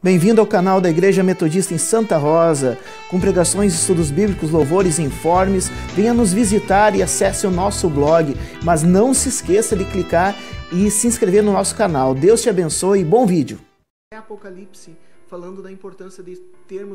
Bem-vindo ao canal da Igreja Metodista em Santa Rosa, com pregações, estudos bíblicos, louvores e informes. Venha nos visitar e acesse o nosso blog, mas não se esqueça de clicar e se inscrever no nosso canal. Deus te abençoe e bom vídeo. Apocalipse, falando da importância de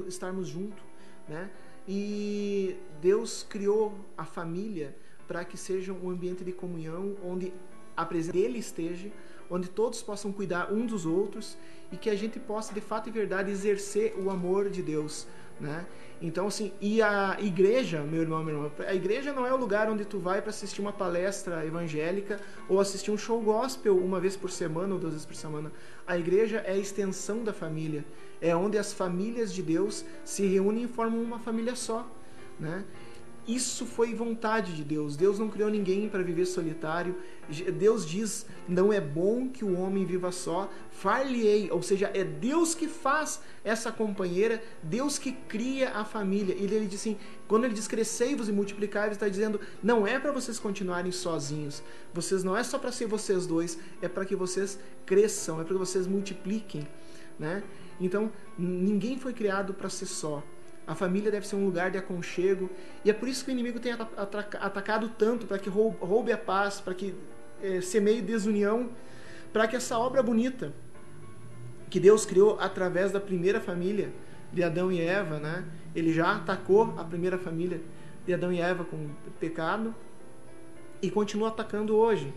estarmos juntos, né? E Deus criou a família para que seja um ambiente de comunhão, onde a presença dele esteja, onde todos possam cuidar uns dos outros e que a gente possa, de fato e verdade, exercer o amor de Deus, né? Então, assim, e a igreja, meu irmão, minha irmã, a igreja não é o lugar onde tu vai para assistir uma palestra evangélica ou assistir um show gospel uma vez por semana ou 2 vezes por semana. A igreja é a extensão da família, é onde as famílias de Deus se reúnem e formam uma família só, né? Isso foi vontade de Deus. Deus não criou ninguém para viver solitário. Deus diz, não é bom que o homem viva só, far-lhe-ei, ou seja, é Deus que faz essa companheira, Deus que cria a família. E ele diz assim, quando ele diz crescei-vos e multiplicai-vos, está dizendo, não é para vocês continuarem sozinhos, vocês não é só para ser vocês dois, é para que vocês cresçam, é para que vocês multipliquem, né? Então, ninguém foi criado para ser só. A família deve ser um lugar de aconchego, e é por isso que o inimigo tem atacado tanto, para que roube a paz, para que semeie desunião, para que essa obra bonita que Deus criou através da primeira família de Adão e Eva, né? Ele já atacou a primeira família de Adão e Eva com pecado e continua atacando hoje.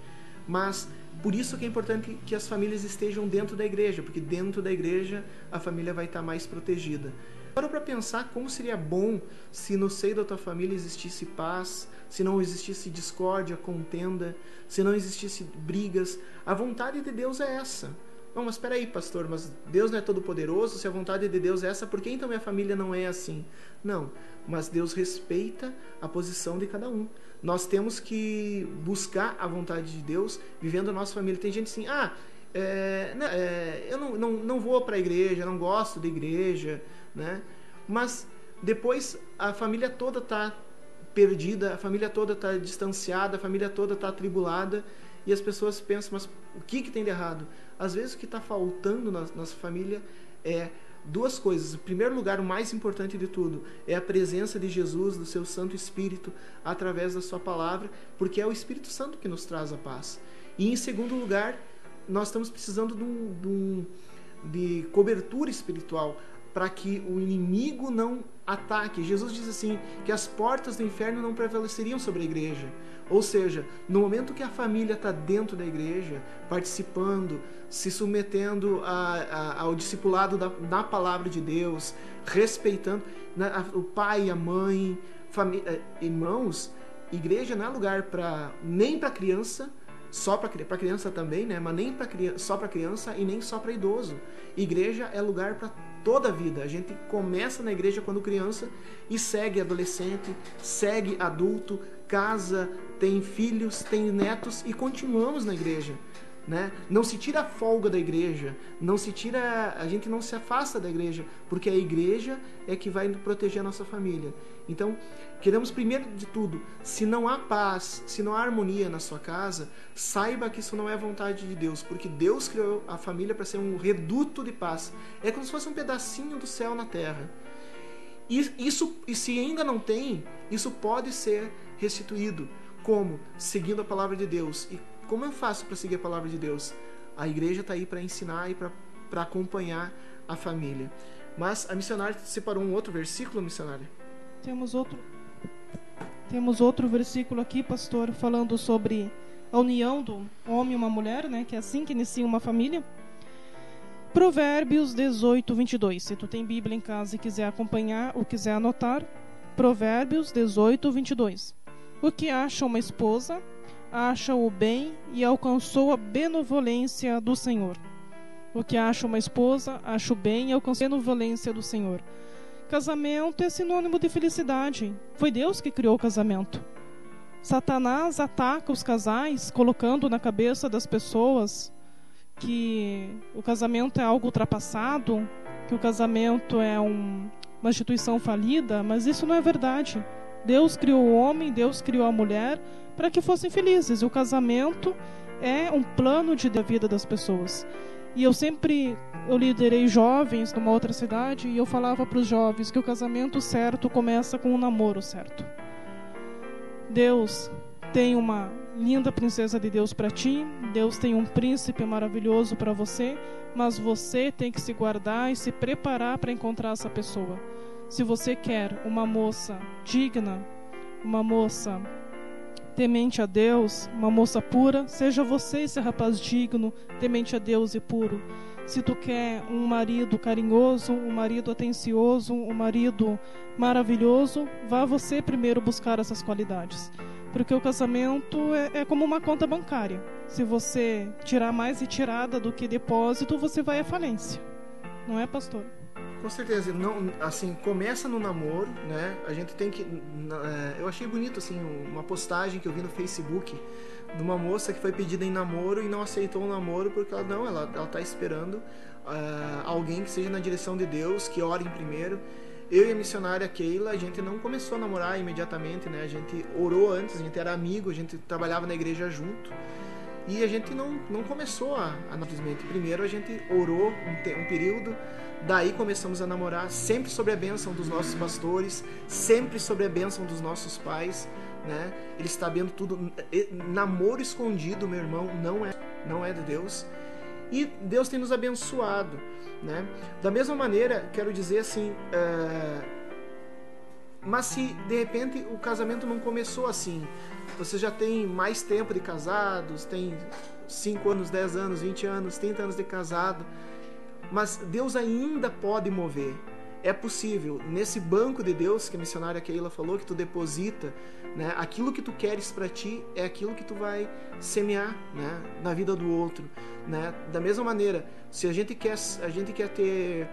Mas por isso que é importante que as famílias estejam dentro da igreja, porque dentro da igreja a família vai estar mais protegida. Para pensar como seria bom se no seio da tua família existisse paz, se não existisse discórdia, contenda, se não existisse brigas. A vontade de Deus é essa. Não, mas espera aí, pastor, mas Deus não é todo poderoso? Se a vontade de Deus é essa, por que então minha família não é assim? Não, mas Deus respeita a posição de cada um. Nós temos que buscar a vontade de Deus vivendo a nossa família. Tem gente assim, eu não vou para a igreja, não gosto da igreja, né? Mas depois a família toda está perdida, a família toda está distanciada, a família toda está atribulada, e as pessoas pensam, mas o que tem de errado? Às vezes o que está faltando na nossa família é duas coisas. Em primeiro lugar, o mais importante de tudo é a presença de Jesus, do seu Santo Espírito, através da sua palavra, porque é o Espírito Santo que nos traz a paz. E em segundo lugar, nós estamos precisando de cobertura espiritual, para que o inimigo não ataque. Jesus diz assim, que as portas do inferno não prevaleceriam sobre a igreja. Ou seja, no momento que a família está dentro da igreja, participando, se submetendo ao discipulado da palavra de Deus, respeitando, né, o pai, a mãe, família, irmãos, igreja não é lugar nem para criança, só para criança também, né? Mas nem só para criança e nem só para idoso. Igreja é lugar para toda a vida. A gente começa na igreja quando criança e segue adolescente, segue adulto, casa, tem filhos, tem netos e continuamos na igreja, né? Não se tira a folga da igreja, a gente não se afasta da igreja, porque a igreja é que vai proteger a nossa família. Então, queremos primeiro de tudo, se não há paz, se não há harmonia na sua casa, saiba que isso não é vontade de Deus, porque Deus criou a família para ser um reduto de paz. É como se fosse um pedacinho do céu na terra. E se ainda não tem, isso pode ser restituído. Como? Seguindo a palavra de Deus. E como eu faço para seguir a palavra de Deus? A igreja está aí para ensinar e para acompanhar a família. Mas a missionária separou um outro versículo, missionária? Temos outro versículo aqui, pastor, falando sobre a união do homem e uma mulher, né? Que é assim que inicia uma família. Provérbios 18, 22. Se tu tem Bíblia em casa e quiser acompanhar ou quiser anotar, Provérbios 18, 22. O que acha uma esposa, acha o bem e alcançou a benevolência do Senhor. O que acha uma esposa, acha o bem e alcançou a benevolência do Senhor. Casamento é sinônimo de felicidade. Foi Deus que criou o casamento. Satanás ataca os casais, colocando na cabeça das pessoas que o casamento é algo ultrapassado, que o casamento é uma instituição falida, mas isso não é verdade. Deus criou o homem, Deus criou a mulher para que fossem felizes. E o casamento é um plano da vida das pessoas. E eu liderei jovens numa outra cidade e eu falava para os jovens que o casamento certo começa com o namoro certo. Deus tem uma linda princesa de Deus para ti, Deus tem um príncipe maravilhoso para você, mas você tem que se guardar e se preparar para encontrar essa pessoa. Se você quer uma moça digna, uma moça temente a Deus, uma moça pura, seja você esse rapaz digno, temente a Deus e puro. Se tu quer um marido carinhoso, um marido atencioso, um marido maravilhoso, vá você primeiro buscar essas qualidades. Porque o casamento é como uma conta bancária. Se você tirar mais retirada do que depósito, você vai à falência. Não é, pastor? Com certeza. Não, assim, começa no namoro, né? A gente tem que... eu achei bonito, assim, uma postagem que eu vi no Facebook de uma moça que foi pedida em namoro e não aceitou o namoro porque ela tá esperando alguém que seja na direção de Deus, que ore primeiro. Eu e a missionária Keila, a gente não começou a namorar imediatamente, né? A gente orou antes, a gente era amigo, a gente trabalhava na igreja junto. E a gente não começou a simplesmente. Primeiro a gente orou um período, daí começamos a namorar, sempre sobre a bênção dos nossos pastores, sempre sobre a bênção dos nossos pais, né? Eles sabendo tudo. Namoro escondido, meu irmão, não é de Deus. E Deus tem nos abençoado, né? Da mesma maneira, quero dizer assim, mas se de repente o casamento não começou assim, você já tem mais tempo de casados, tem 5 anos, 10 anos, 20 anos, 30 anos de casado, mas Deus ainda pode mover. É possível, nesse banco de Deus que a missionária Keila falou, que tu deposita, né, aquilo que tu queres para ti é aquilo que tu vai semear, né, na vida do outro, né? Da mesma maneira, se a gente quer ter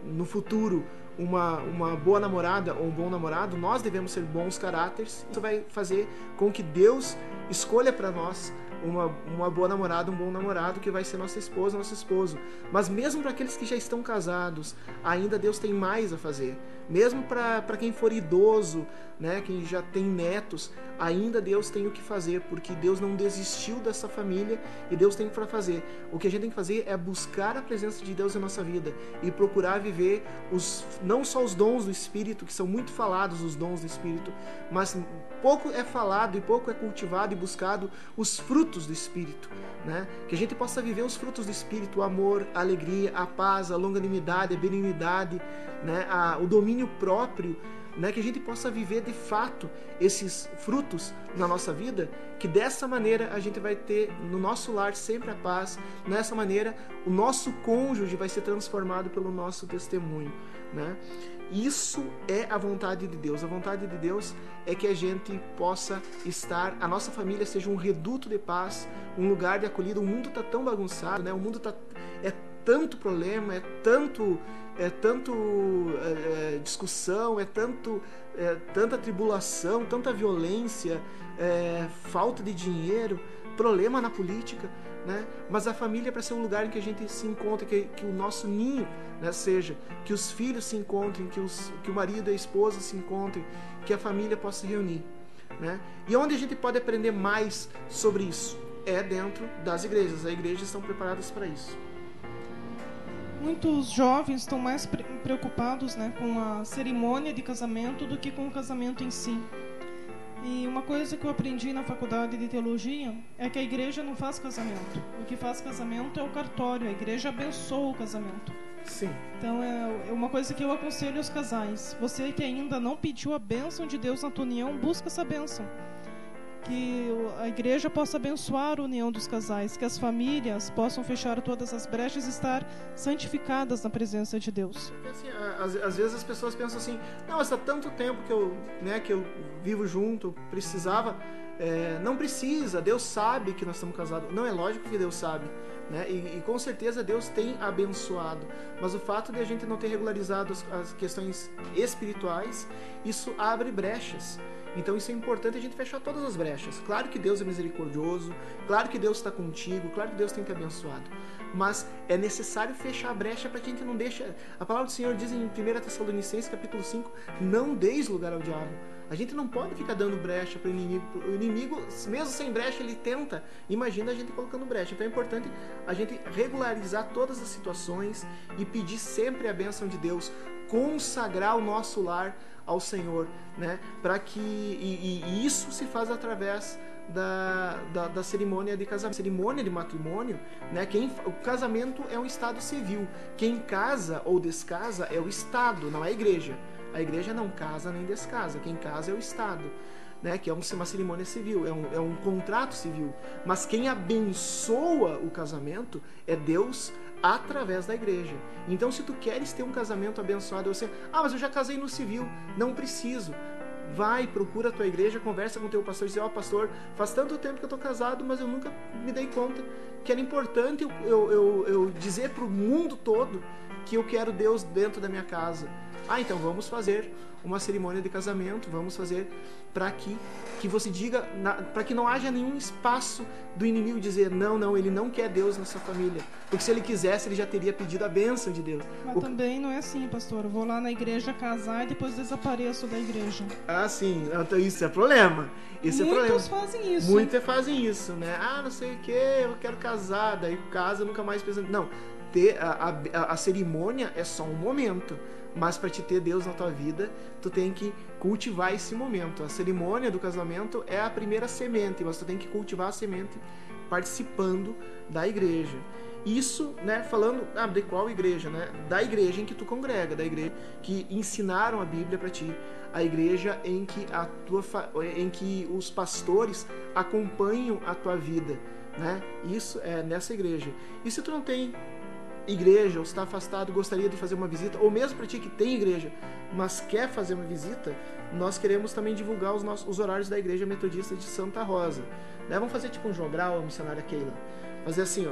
no futuro uma boa namorada ou um bom namorado, nós devemos ser bons caráteres. Isso vai fazer com que Deus escolha para nós uma boa namorada, um bom namorado que vai ser nossa esposa, nosso esposo. Mas mesmo para aqueles que já estão casados, ainda Deus tem mais a fazer. Mesmo para quem for idoso, né, quem já tem netos, ainda Deus tem o que fazer, porque Deus não desistiu dessa família e Deus tem para fazer. O que a gente tem que fazer é buscar a presença de Deus em nossa vida e procurar viver não só os dons do Espírito, que são muito falados, os dons do Espírito, mas pouco é falado e pouco é cultivado e buscado os frutos do Espírito, né? Que a gente possa viver os frutos do Espírito, o amor, a alegria, a paz, a longanimidade, a benignidade, né? O domínio próprio, né? Que a gente possa viver de fato esses frutos na nossa vida, que dessa maneira a gente vai ter no nosso lar sempre a paz, dessa maneira o nosso cônjuge vai ser transformado pelo nosso testemunho, né? Isso é a vontade de Deus. A vontade de Deus é que a gente possa a nossa família seja um reduto de paz, um lugar de acolhida. O mundo está tão bagunçado, né? O mundo é tanto problema, é tanto discussão, tanta tribulação, tanta violência, falta de dinheiro, problema na política, né? Mas a família é para ser um lugar em que a gente se encontre, que o nosso ninho, né, seja, que os filhos se encontrem, que o marido e a esposa se encontrem, que a família possa se reunir, né? E onde a gente pode aprender mais sobre isso? É dentro das igrejas. As igrejas estão preparadas para isso. Muitos jovens estão mais preocupados, né, com a cerimônia de casamento do que com o casamento em si. E uma coisa que eu aprendi na faculdade de teologia é que a igreja não faz casamento. O que faz casamento é o cartório. A igreja abençoa o casamento. Sim. Então é uma coisa que eu aconselho aos casais. Você que ainda não pediu a bênção de Deus na tua união, busca essa bênção. Que a igreja possa abençoar a união dos casais, que as famílias possam fechar todas as brechas e estar santificadas na presença de Deus. Assim, às vezes as pessoas pensam assim, não, mas há tanto tempo que eu vivo junto, precisava... não precisa, Deus sabe que nós estamos casados. Não, é lógico que Deus sabe, né? E com certeza Deus tem abençoado, mas o fato de a gente não ter regularizado as questões espirituais, isso abre brechas. Então isso é importante a gente fechar todas as brechas. Claro que Deus é misericordioso, claro que Deus está contigo, claro que Deus tem te abençoado, mas é necessário fechar a brecha para que a gente não deixe... A palavra do Senhor diz em 1 Tessalonicenses capítulo 5, não deis lugar ao diabo. A gente não pode ficar dando brecha para o inimigo. O inimigo, mesmo sem brecha, ele tenta. Imagina a gente colocando brecha. Então é importante a gente regularizar todas as situações e pedir sempre a bênção de Deus. Consagrar o nosso lar ao Senhor, né? Para que e isso se faz através da cerimônia de casamento, cerimônia de matrimônio, né? O casamento é um estado civil. Quem casa ou descasa é o Estado, não é a igreja. A igreja não casa nem descasa. Quem casa é o Estado, né? Que é uma cerimônia civil, é um contrato civil. Mas quem abençoa o casamento é Deus através da igreja. Então, se tu queres ter um casamento abençoado, você, mas eu já casei no civil, não preciso. Vai, procura a tua igreja, conversa com o teu pastor e diz, pastor, faz tanto tempo que eu tô casado, mas eu nunca me dei conta que era importante eu dizer pro mundo todo que eu quero Deus dentro da minha casa. Então vamos fazer uma cerimônia de casamento, vamos fazer para que você diga, para que não haja nenhum espaço do inimigo dizer, não, ele não quer Deus nessa família. Porque se ele quisesse, ele já teria pedido a bênção de Deus. Mas também não é assim, pastor. Eu vou lá na igreja casar e depois desapareço da igreja. Sim. Então, isso é problema. Muitos fazem isso. Muitos fazem isso, né? Não sei o que, eu quero casar. Daí casa, nunca mais pensa... Não, a cerimônia é só um momento. Mas para te ter Deus na tua vida, tu tem que cultivar esse momento. A cerimônia do casamento é a primeira semente, mas tu tem que cultivar a semente participando da igreja. Isso, né, falando de qual igreja, né? Da igreja em que tu congrega, da igreja que ensinaram a Bíblia para ti, a igreja em que os pastores acompanham a tua vida, né? Isso é nessa igreja. E se tu não tem igreja, ou está afastado, gostaria de fazer uma visita, ou mesmo para ti que tem igreja, mas quer fazer uma visita, nós queremos também divulgar os horários da Igreja Metodista de Santa Rosa, né? Vamos fazer tipo um jogral, a missionária Keila, fazer assim,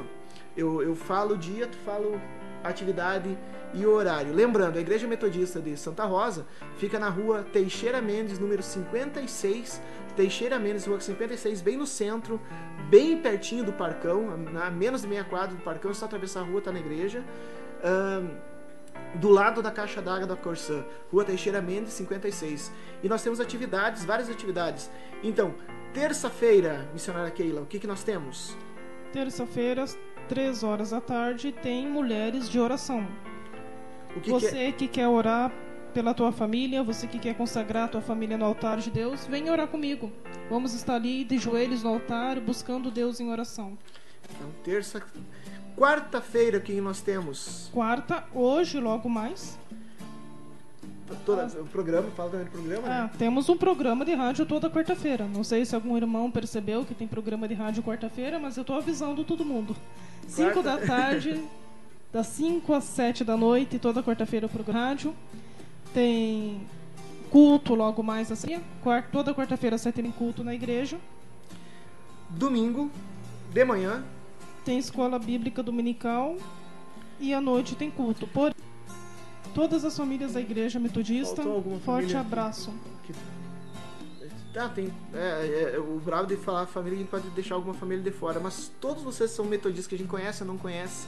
eu falo o dia, tu fala a atividade e o horário. Lembrando, a Igreja Metodista de Santa Rosa fica na rua Teixeira Mendes, número 56, Teixeira Mendes, rua 56, bem no centro, bem pertinho do Parcão, a menos de meia quadra do Parcão, é só atravessar a rua, tá na igreja. Do lado da Caixa d'Água da Corsã, rua Teixeira Mendes, 56. E nós temos atividades, várias atividades. Então, terça-feira, missionária Keila, o que nós temos? Terça-feira, 3 horas da tarde, tem Mulheres de Oração. Você que quer orar pela tua família, você que quer consagrar a tua família no altar de Deus, vem orar comigo. Vamos estar ali de joelhos no altar, buscando Deus em oração. Então, quarta-feira, o que nós temos? Quarta, hoje, logo mais. O programa, fala também do programa, né? Temos um programa de rádio toda quarta-feira. Não sei se algum irmão percebeu que tem programa de rádio quarta-feira, mas eu tô avisando todo mundo. 5 da tarde, das 5 às 7 da noite, toda quarta-feira pro rádio. Tem culto logo mais assim. Toda quarta-feira você tem culto na igreja. Domingo, de manhã, tem escola bíblica dominical. E à noite tem culto. Por todas as famílias da Igreja Metodista, forte abraço. O bravo de falar família, a gente pode deixar alguma família de fora, mas todos vocês são metodistas que a gente conhece ou não conhece.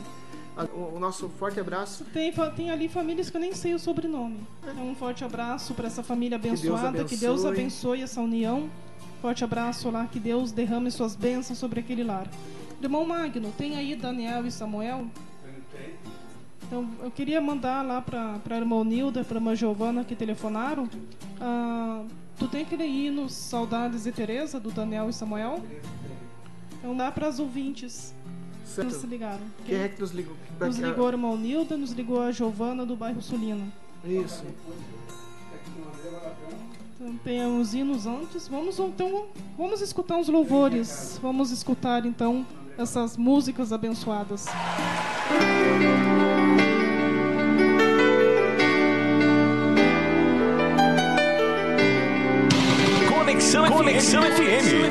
O nosso forte abraço. Tem ali famílias que eu nem sei o sobrenome. Um forte abraço para essa família abençoada, que Deus abençoe essa união. Forte abraço lá, que Deus derrame suas bênçãos sobre aquele lar. Irmão Magno, tem aí Daniel e Samuel? Então, eu queria mandar lá para a irmã Nilda, para a irmã Giovana que telefonaram. Tu tem que ir nos Saudades de Teresa, do Daniel e Samuel? Então dá para as ouvintes. Certo. Nos ligaram. Quem é que nos ligou? Nos ligou a irmã Nilda, nos ligou a Giovana do bairro Sulino. Isso. Então, tem uns hinos antes. Vamos escutar uns louvores. Vamos escutar então essas músicas abençoadas. Conexão FM.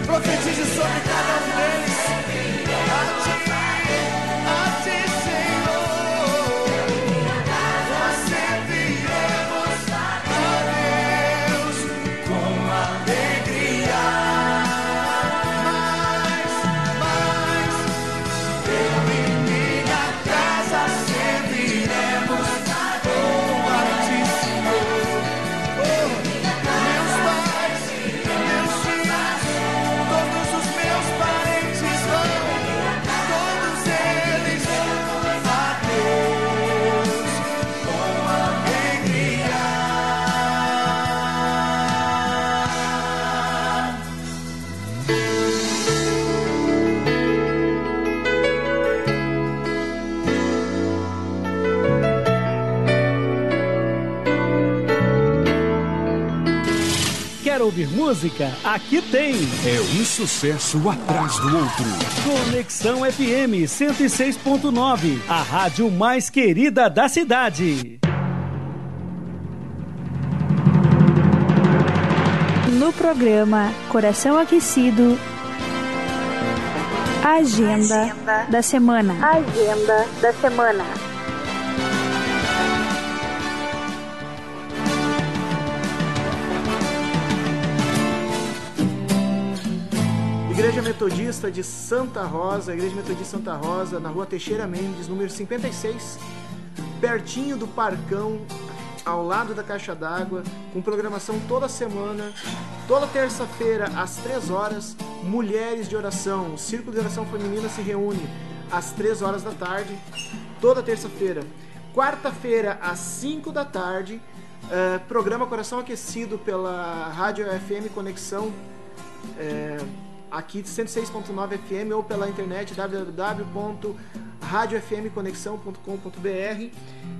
Profetize sobre cada um deles. ouvir música? Aqui tem. É um sucesso atrás do outro. Conexão FM 106.9, a rádio mais querida da cidade. No programa Coração Aquecido, Agenda da Semana. Agenda da Semana. Igreja Metodista de Santa Rosa, Igreja Metodista de Santa Rosa, na rua Teixeira Mendes, número 56, pertinho do Parcão, ao lado da Caixa d'Água, com programação toda semana, toda terça-feira às 3 horas, mulheres de oração, o Círculo de Oração Feminina se reúne às 3 horas da tarde, toda terça-feira. Quarta-feira às 5 da tarde, programa Coração Aquecido pela Rádio FM Conexão, aqui de 106.9 FM ou pela internet www.radiofmconexão.com.br.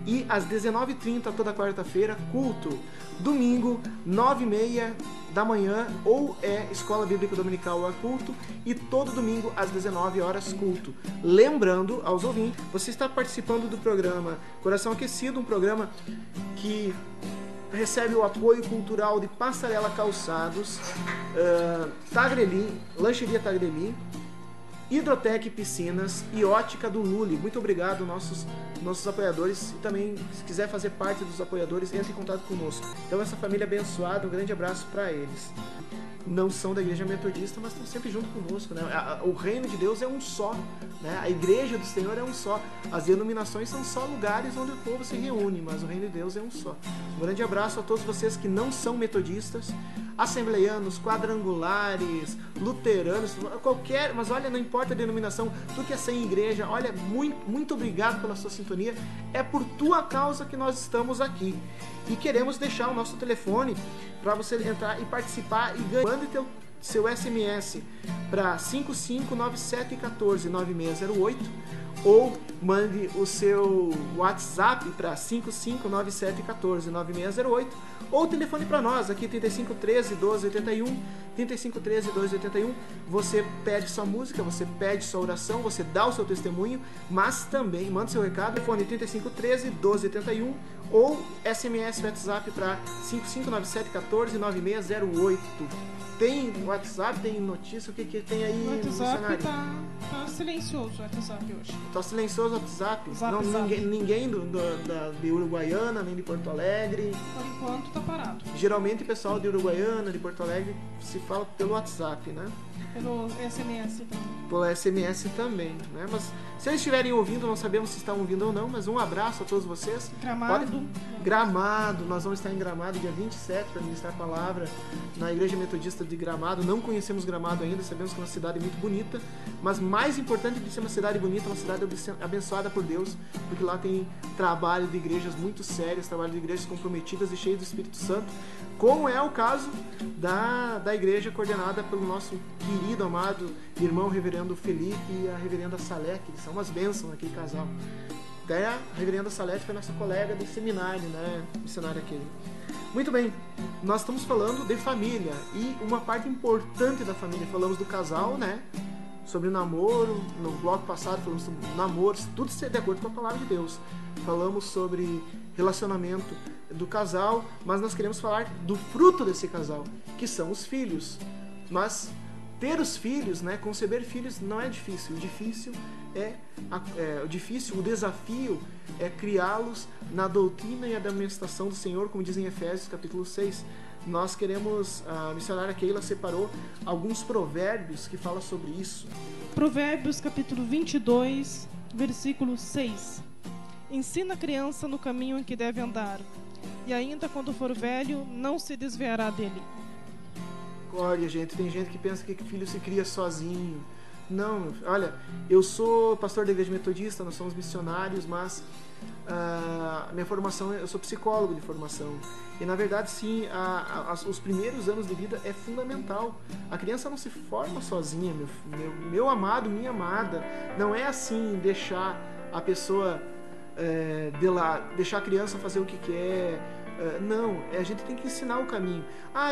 E às 19h30 toda quarta-feira, culto. Domingo, 9h30 da manhã, ou Escola Bíblica Dominical ou culto. E todo domingo às 19 horas, culto. Lembrando aos ouvintes, você está participando do programa Coração Aquecido, um programa que recebe o apoio cultural de Passarela Calçados, Tagreli, Lancheria Tagreli, Hidrotec Piscinas e Ótica do Lully. Muito obrigado, nossos apoiadores. E também, se quiser fazer parte dos apoiadores, entre em contato conosco. Então, essa família abençoada, um grande abraço para eles. Não são da Igreja Metodista, mas estão sempre junto conosco, né? O reino de Deus é um só, né? A Igreja do Senhor é um só. As denominações são só lugares onde o povo se reúne, mas o reino de Deus é um só. Um grande abraço a todos vocês que não são metodistas, assembleianos, quadrangulares, luteranos, qualquer, mas olha, não importa a denominação, tu que é sem igreja, olha, muito obrigado pela sua sintonia. É por tua causa que nós estamos aqui. E queremos deixar o nosso telefone para você entrar e participar e ganhar. Mande seu SMS para 5597149608 ou mande o seu WhatsApp para 5597149608 ou telefone para nós aqui 3513-1281, 3513-1281. Você pede sua música, você pede sua oração, você dá o seu testemunho, mas também manda seu recado, telefone 3513-1281 ou SMS WhatsApp para 5597149608. Tem WhatsApp, tem notícia, o que tem aí? O WhatsApp tá silencioso, o WhatsApp hoje. Tá silencioso o WhatsApp? Zap. Ninguém de Uruguaiana, nem de Porto Alegre. Por enquanto tá parado. Geralmente o pessoal de Uruguaiana, de Porto Alegre, se fala pelo WhatsApp, né? Pelo SMS também. Pelo SMS também, né? Mas se eles estiverem ouvindo, não sabemos se estão ouvindo ou não, mas um abraço a todos vocês. Gramado, nós vamos estar em Gramado dia 27 para ministrar a palavra na Igreja Metodista de Gramado. Não conhecemos Gramado ainda, sabemos que é uma cidade muito bonita, mas mais importante de ser uma cidade bonita, uma cidade abençoada por Deus, porque lá tem trabalho de igrejas muito sérias, trabalho de igrejas comprometidas e cheias do Espírito Santo, como é o caso da igreja coordenada pelo nosso querido, amado irmão reverendo Felipe e a reverenda Salete, que são umas bênçãos aquele casal. Até a reverenda Salete foi nossa colega do seminário, né? Missionário aquele. Muito bem, nós estamos falando de família e uma parte importante da família. Falamos do casal, né? Sobre namoro, no bloco passado falamos sobre namoro, tudo de acordo com a palavra de Deus. Falamos sobre relacionamento do casal, mas nós queremos falar do fruto desse casal, que são os filhos. Mas ter os filhos, né, conceber filhos não é difícil. O desafio é criá-los na doutrina e administração do Senhor, como diz em Efésios capítulo 6. Nós queremos, a missionária Keila separou alguns provérbios que falam sobre isso. Provérbios capítulo 22, versículo 6. Ensina a criança no caminho em que deve andar, e ainda quando for velho, não se desviará dele. Olha, gente, tem gente que pensa que filho se cria sozinho. Não, olha, eu sou pastor da Igreja Metodista, nós somos missionários, mas a minha formação, eu sou psicólogo de formação. E na verdade, sim, os primeiros anos de vida é fundamental. A criança não se forma sozinha, meu amado, minha amada. Não é assim deixar a pessoa deixar a criança fazer o que quer, Não, a gente tem que ensinar o caminho.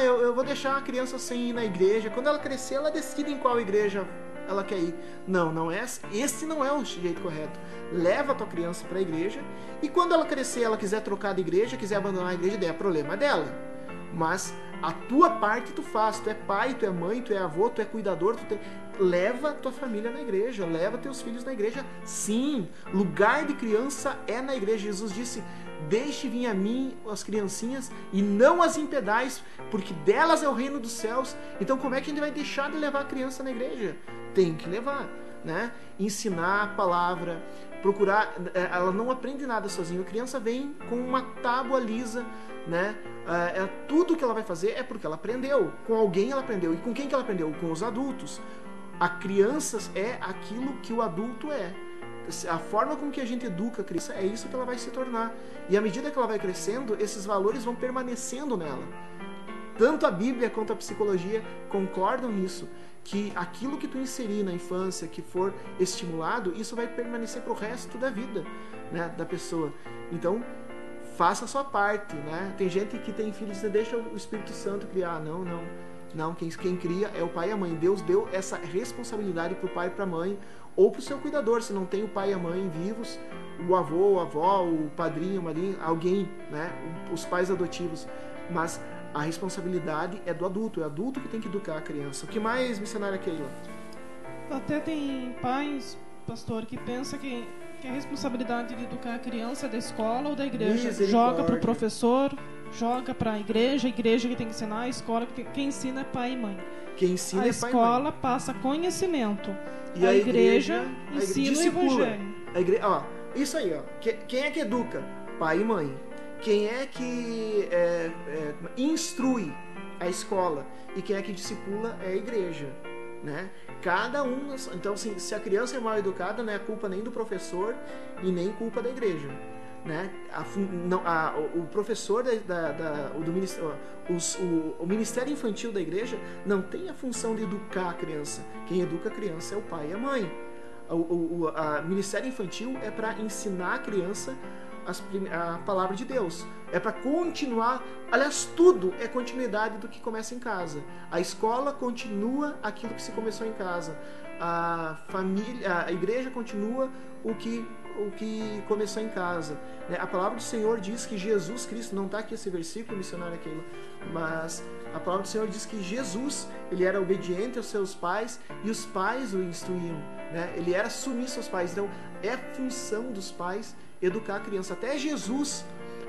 Eu vou deixar a criança sem ir na igreja. Quando ela crescer, ela decide em qual igreja ela quer ir. Não é. Esse não é o jeito correto. Leva a tua criança para a igreja, e quando ela crescer, ela quiser trocar de igreja, quiser abandonar a igreja, daí é problema dela. Mas a tua parte tu faz. Tu é pai, tu é mãe, tu é avô, tu é cuidador, leva tua família na igreja, leva teus filhos na igreja. Sim, lugar de criança é na igreja. Jesus disse: deixe vir a mim as criancinhas e não as impedais, porque delas é o reino dos céus. Então como é que a gente vai deixar de levar a criança na igreja? Tem que levar, né? Ensinar a palavra, procurar. Ela não aprende nada sozinha. A criança vem com uma tábua lisa, né? Tudo que ela vai fazer é porque ela aprendeu. Com alguém ela aprendeu. E com quem que ela aprendeu? Com os adultos. A criança é aquilo que o adulto é. A forma com que a gente educa a criança é isso que ela vai se tornar. E à medida que ela vai crescendo, esses valores vão permanecendo nela. Tanto a Bíblia quanto a psicologia concordam nisso, que aquilo que tu inserir na infância, que for estimulado, isso vai permanecer pro resto da vida, né, da pessoa. Então, faça a sua parte, né? Tem gente que tem filhos e deixa o Espírito Santo criar. Não, quem cria é o pai e a mãe. Deus deu essa responsabilidade pro pai e pra mãe, ou pro seu cuidador, se não tem o pai e a mãe vivos, o avô, a avó, o padrinho, a madrinha, alguém, né? Os pais adotivos. Mas a responsabilidade é do adulto, é o adulto que tem que educar a criança. O que mais, missionária Keila? Até tem pais, pastor, que pensa que a responsabilidade de educar a criança é da escola ou da igreja. Joga para o professor, joga para a igreja que tem que ensinar, a escola quem ensina é pai e mãe. Quem ensina a é pai e escola mãe. Passa conhecimento. E a igreja ensina o evangelho. Isso aí, ó. Quem é que educa? Pai e mãe. Quem é que instrui? A escola. E quem é que discipula é a igreja, né? Cada um. Então, assim, se a criança é mal educada, não é culpa nem do professor e nem culpa da igreja, né? O professor o ministério infantil da igreja não tem a função de educar a criança. Quem educa a criança é o pai e a mãe. O ministério infantil é para ensinar a criança a palavra de Deus. É para continuar. Aliás, tudo é continuidade do que começa em casa. A escola continua aquilo que se começou em casa. A igreja continua o que começou em casa. A palavra do Senhor diz que Jesus Cristo, não está aqui esse versículo, missionário aquilo, mas a palavra do Senhor diz que Jesus, ele era obediente aos seus pais e os pais o instruíam, né? Ele era submisso aos pais. Então é função dos pais educar a criança. Até Jesus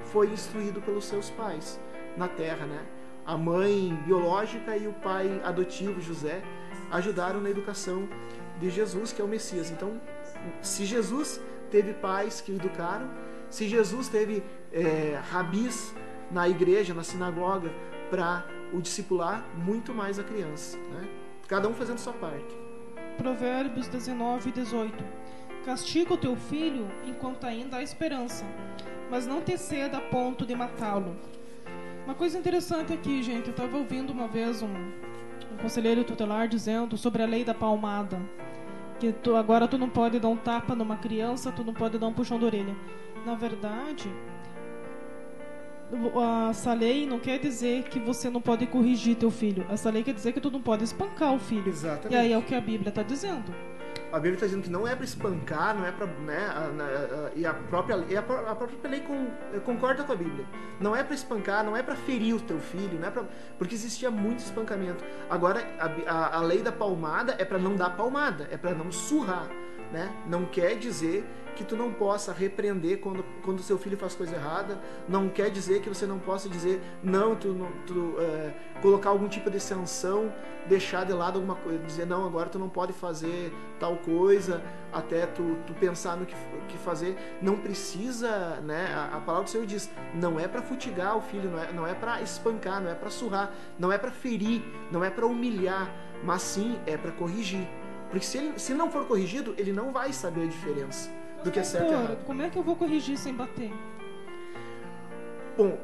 foi instruído pelos seus pais na terra, né? A mãe biológica e o pai adotivo, José, ajudaram na educação de Jesus, que é o Messias. Então, se Jesus teve pais que o educaram, se Jesus teve rabis na igreja, na sinagoga, para o discipular, muito mais a criança, né? Cada um fazendo sua parte. Provérbios 19 e 18. Castiga o teu filho enquanto ainda há esperança, mas não te ceda a ponto de matá-lo. Uma coisa interessante aqui, gente, eu estava ouvindo uma vez um conselheiro tutelar dizendo sobre a lei da palmada, que agora tu não pode dar um tapa numa criança, tu não pode dar um puxão de orelha. Na verdade, essa lei não quer dizer que você não pode corrigir teu filho. Essa lei quer dizer que tu não pode espancar o filho. Exatamente. E aí é o que a Bíblia está dizendo. A Bíblia está dizendo que não é para espancar, não é para, né, e a própria lei concorda com a Bíblia. Não é para espancar, não é para ferir o teu filho, não é porque existia muito espancamento. Agora a lei da palmada é para não dar palmada, é para não surrar, né? Não quer dizer que tu não possa repreender quando seu filho faz coisa errada. Não quer dizer que você não possa dizer não, colocar algum tipo de sanção, deixar de lado alguma coisa, dizer não, agora tu não pode fazer tal coisa até tu pensar no que fazer. Não precisa, né? A palavra do Senhor diz, não é para futigar o filho, não é para espancar, não é para surrar, não é para ferir, não é para humilhar, mas sim é para corrigir. Porque se não for corrigido, ele não vai saber a diferença do que é certo e errado. Como é que eu vou corrigir sem bater? Bom,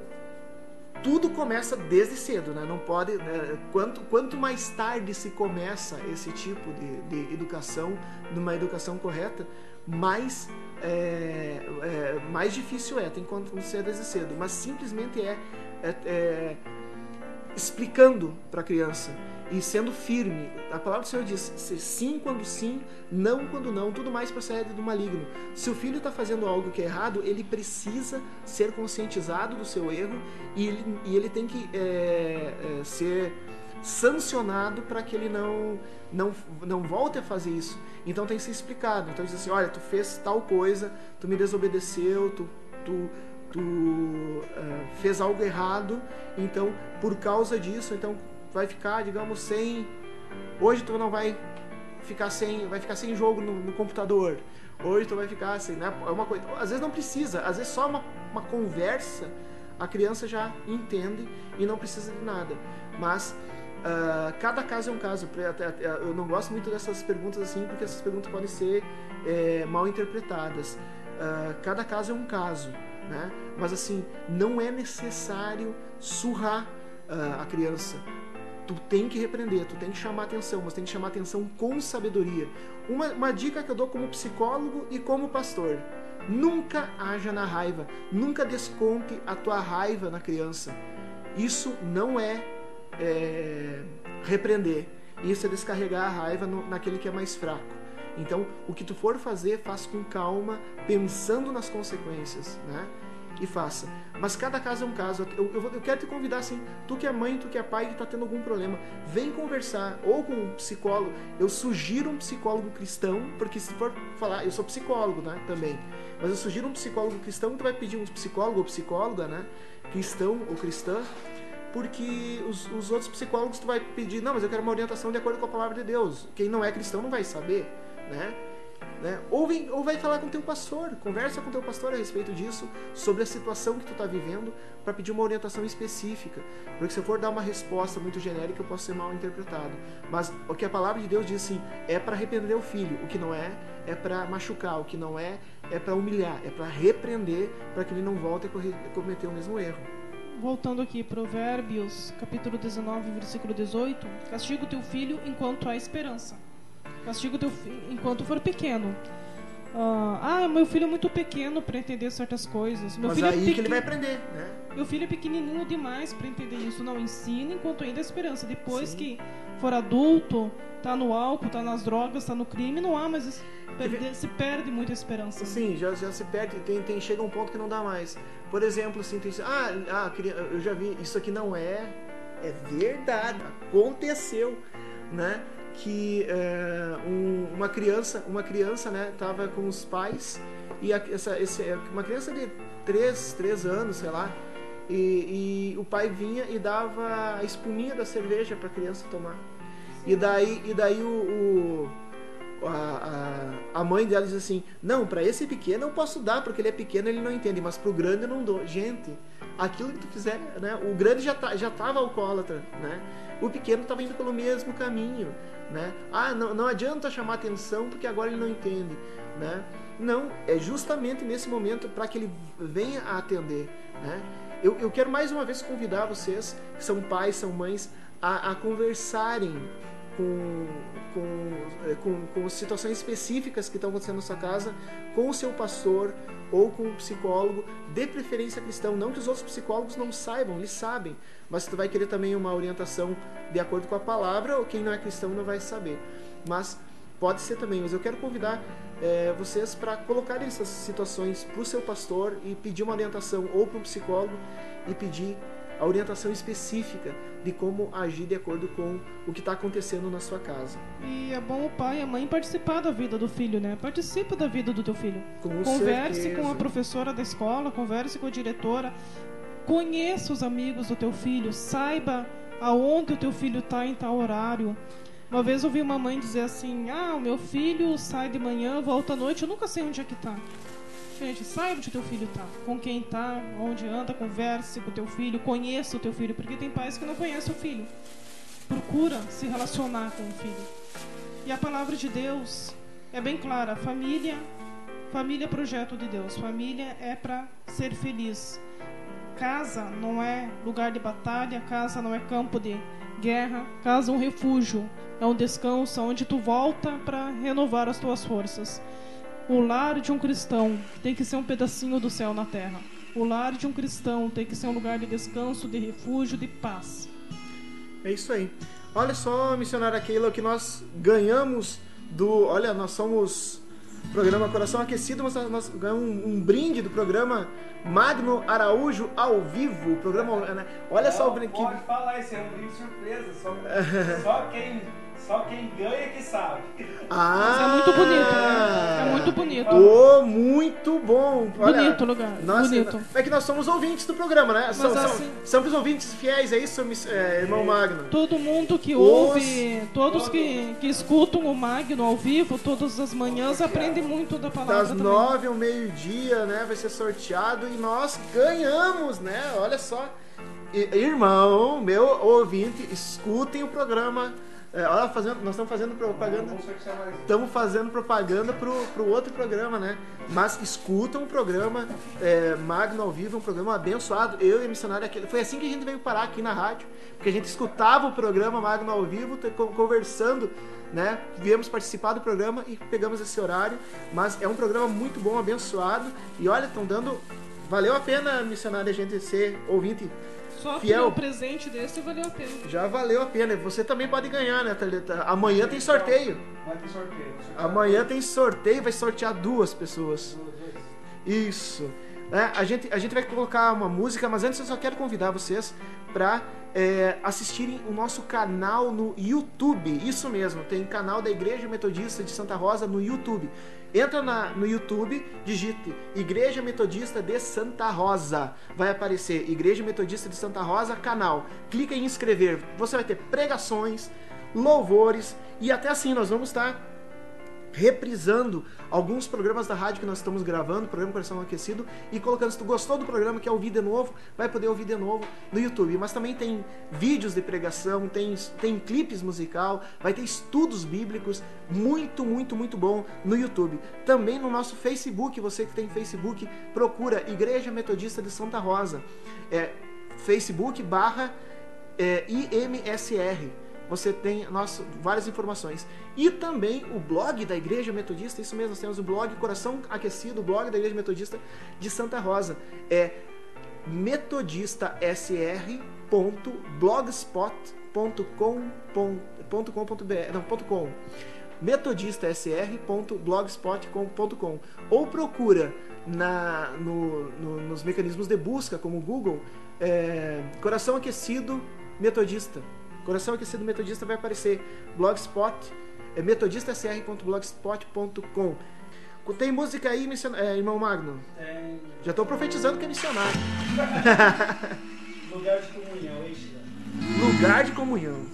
tudo começa desde cedo, né? Não pode, né? Quanto mais tarde se começa esse tipo de educação, numa educação correta, mais difícil tem que acontecer desde cedo, mas simplesmente explicando para a criança e sendo firme. A palavra do Senhor diz: sim quando sim, não quando não, tudo mais procede do maligno. Se o filho está fazendo algo que é errado, ele precisa ser conscientizado do seu erro e ele tem que ser sancionado para que ele não volte a fazer isso. Então tem que ser explicado. Então diz assim: olha, tu fez tal coisa, tu me desobedeceu, tu fez algo errado, então por causa disso, então vai ficar, digamos, sem... Hoje tu não vai ficar sem jogo no computador. Hoje tu vai ficar sem, né? É uma coisa, às vezes não precisa, às vezes só uma conversa a criança já entende e não precisa de nada. Mas cada caso é um caso. Eu não gosto muito dessas perguntas assim, porque essas perguntas podem ser mal interpretadas. Cada caso é um caso, né? Mas assim, não é necessário surrar a criança. Tu tem que repreender, tu tem que chamar atenção, mas tem que chamar atenção com sabedoria. Uma dica que eu dou como psicólogo e como pastor: nunca haja na raiva, nunca desconte a tua raiva na criança. Isso não é repreender, isso é descarregar a raiva naquele que é mais fraco. Então, o que tu for fazer, faz com calma, pensando nas consequências, né? E faça. Mas cada caso é um caso. Eu quero te convidar assim, tu que é mãe, tu que é pai, que está tendo algum problema, vem conversar, ou com um psicólogo. Eu sugiro um psicólogo cristão, porque se for falar, eu sou psicólogo, né, também, mas eu sugiro um psicólogo cristão. Tu vai pedir um psicólogo ou psicóloga, né, cristão ou cristã, porque os outros psicólogos tu vai pedir: não, mas eu quero uma orientação de acordo com a palavra de Deus. Quem não é cristão não vai saber, né? Ou vai falar com o teu pastor, conversa com o teu pastor a respeito disso, sobre a situação que tu está vivendo, para pedir uma orientação específica, porque se eu for dar uma resposta muito genérica, eu posso ser mal interpretado. Mas o que a palavra de Deus diz assim, é para repreender o filho, o que não é para machucar, o que não é para humilhar, é para repreender, para que ele não volte a cometer o mesmo erro. Voltando aqui, Provérbios, capítulo 19, versículo 18: castiga o teu filho enquanto há esperança. Castiga o teu filho enquanto for pequeno. Meu filho é muito pequeno para entender certas coisas. Mas aí que ele vai aprender, né? Meu filho é pequenininho demais para entender isso. Não, ensina enquanto ainda há esperança. Depois Sim. que for adulto, tá no álcool, tá nas drogas, tá no crime, não há mais... Se perde muita esperança. Sim, já se perde. Chega um ponto que não dá mais. Por exemplo, assim, eu já vi, isso aqui não é verdade, aconteceu, né? Que uma criança, né, tava com os pais, e uma criança de 3 anos, sei lá, e o pai vinha e dava a espuminha da cerveja para a criança tomar. E daí a mãe dela diz assim: não, para esse pequeno eu posso dar, porque ele é pequeno, ele não entende, mas pro grande eu não dou. Gente, aquilo que tu fizer, né? O grande já tava alcoólatra, né? O pequeno estava indo pelo mesmo caminho, né? Não adianta chamar atenção porque agora ele não entende, né? Não, é justamente nesse momento para que ele venha a atender, né? Eu quero mais uma vez convidar vocês, que são pais, são mães, a conversarem com situações específicas que estão acontecendo na sua casa, com o seu pastor ou com um psicólogo, de preferência cristão. Não que os outros psicólogos não saibam, eles sabem, mas se tu vai querer também uma orientação de acordo com a palavra, ou quem não é cristão não vai saber, mas pode ser também. Mas eu quero convidar vocês para colocarem essas situações para o seu pastor e pedir uma orientação, ou para um psicólogo e pedir a orientação específica de como agir de acordo com o que está acontecendo na sua casa. E é bom o pai e a mãe participar da vida do filho, né? Participa da vida do teu filho. Converse certeza. Com a professora da escola, converse com a diretora, conheça os amigos do teu filho, saiba aonde o teu filho está em tal horário. Uma vez eu ouvi uma mãe dizer assim: o meu filho sai de manhã, volta à noite, eu nunca sei onde é que está. Gente, saiba onde o teu filho está, com quem está, onde anda, converse com o teu filho, conheça o teu filho, porque tem pais que não conhecem o filho. Procura se relacionar com o filho. E a palavra de Deus é bem clara: família é projeto de Deus, família é para ser feliz. Casa não é lugar de batalha, casa não é campo de guerra, casa é um refúgio, é um descanso onde tu volta para renovar as tuas forças. O lar de um cristão tem que ser um pedacinho do céu na terra. O lar de um cristão tem que ser um lugar de descanso, de refúgio, de paz. É isso aí. Olha só, missionária Keila, o que nós ganhamos do... Olha, nós somos programa Coração Aquecido, mas nós ganhamos um brinde do programa Magno Araújo ao vivo. O programa, né? Olha só o brinde. Pode falar, esse é um brinde surpresa. Só quem ganha que sabe. Mas é muito bonito, né? É muito bonito. Oh, muito bom. Olha, bonito o lugar, bonito. É que nós somos ouvintes do programa, né? Somos ouvintes fiéis, é isso, irmão Magno? Todo mundo que ouve, todos que escutam o Magno ao vivo, todas as manhãs, aprendem muito da palavra das também. 9 ao meio-dia, né? Vai ser sorteado e nós ganhamos, né? Olha só. Irmão, meu ouvinte, escutem o programa. Olha, nós estamos fazendo propaganda. Estamos fazendo propaganda pro outro programa, né? Mas escutam o programa Magno ao vivo, um programa abençoado. Eu e a missionária, foi assim que a gente veio parar aqui na rádio, porque a gente escutava o programa Magno ao vivo, conversando, né? Viemos participar do programa e pegamos esse horário. Mas é um programa muito bom, abençoado. E olha, estão dando. Valeu a pena, missionária, a gente ser ouvinte. Só fiel. Um presente desse valeu a pena. Já valeu a pena. Você também pode ganhar, né, Thalita? Amanhã tem sorteio. Vai ter sorteio. Amanhã tem sorteio, vai sortear 2 pessoas. Isso. A gente vai colocar uma música, mas antes eu só quero convidar vocês para assistirem o nosso canal no YouTube. Isso mesmo, tem canal da Igreja Metodista de Santa Rosa no YouTube. Entra no YouTube, digite Igreja Metodista de Santa Rosa. Vai aparecer Igreja Metodista de Santa Rosa, canal. Clica em inscrever. Você vai ter pregações, louvores e até assim nós vamos estar reprisando alguns programas da rádio que nós estamos gravando, programa Coração Aquecido, e colocando, se tu gostou do programa, quer ouvir de novo, vai poder ouvir de novo no YouTube. Mas também tem vídeos de pregação, tem clipes musical, vai ter estudos bíblicos, muito, muito, muito bom no YouTube. Também no nosso Facebook, você que tem Facebook, procura Igreja Metodista de Santa Rosa, Facebook/IMSR. Você tem várias informações. E também o blog da Igreja Metodista, isso mesmo, nós temos o blog Coração Aquecido, o blog da Igreja Metodista de Santa Rosa. É metodistasr.blogspot.com. metodistasr.blogspot.com. Ou procura nos mecanismos de busca, como o Google, Coração Aquecido Metodista. Coração Aquecido Metodista vai aparecer. Blogspot, metodistasr.blogspot.com. Tem música aí, irmão Magno? Tem. Já estou profetizando que é missionário. Lugar de comunhão, hein, Chico? Lugar de comunhão.